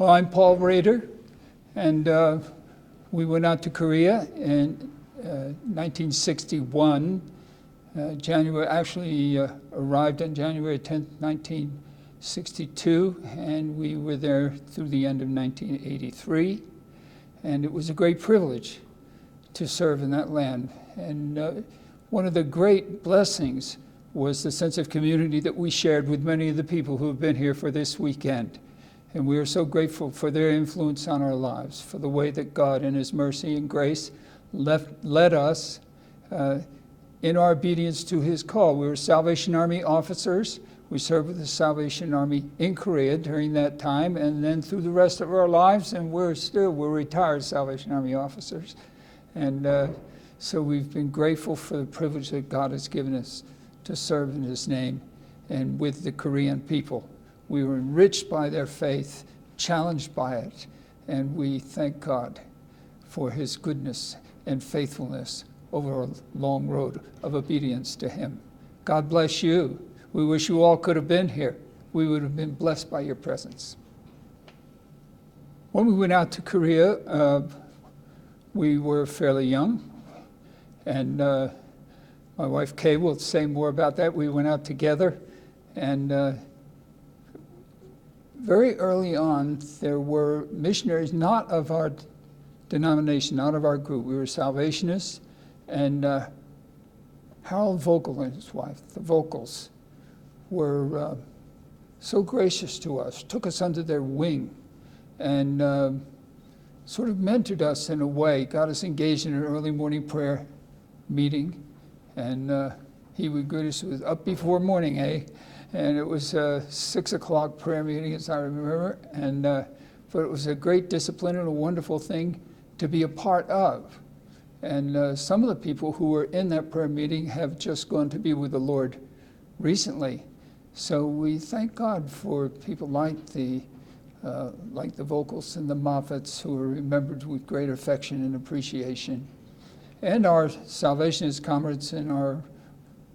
Well, I'm Paul Rader, and we went out to Korea in 1961. January, actually arrived on January 10th, 1962, and we were there through the end of 1983. And it was a great privilege to serve in that land. And one of the great blessings was the sense of community that we shared with many of the people who have been here for this weekend. And we are so grateful for their influence on our lives, for the way that God in His mercy and grace led us in our obedience to His call. We were Salvation Army officers. We served with the Salvation Army in Korea during that time, and then through the rest of our lives, and we're retired Salvation Army officers. And so we've been grateful for the privilege that God has given us to serve in His name and with the Korean people. We were enriched by their faith, challenged by it, and we thank God for His goodness and faithfulness over a long road of obedience to Him. God bless you. We wish you all could have been here. We would have been blessed by your presence. When we went out to Korea, we were fairly young, and my wife Kay will say more about that. We went out together, and very early on, there were missionaries not of our denomination, not of our group. We were Salvationists, and Harold Vogel and his wife, the Vocals, were so gracious to us, took us under their wing, and sort of mentored us in a way, got us engaged in an early morning prayer meeting, and he would greet us with up before morning, eh? And it was a 6 o'clock prayer meeting, as I remember, and but it was a great discipline and a wonderful thing to be a part of. And some of the people who were in that prayer meeting have just gone to be with the Lord recently. So we thank God for people like the Vocals and the Moffats, who are remembered with great affection and appreciation, and our Salvationist comrades and our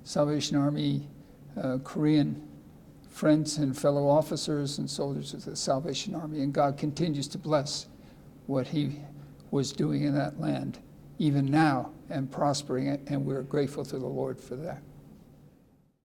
Salvation Army Korean friends and fellow officers and soldiers of the Salvation Army. And God continues to bless what He was doing in that land, even now, and prospering it, and we're grateful to the Lord for that.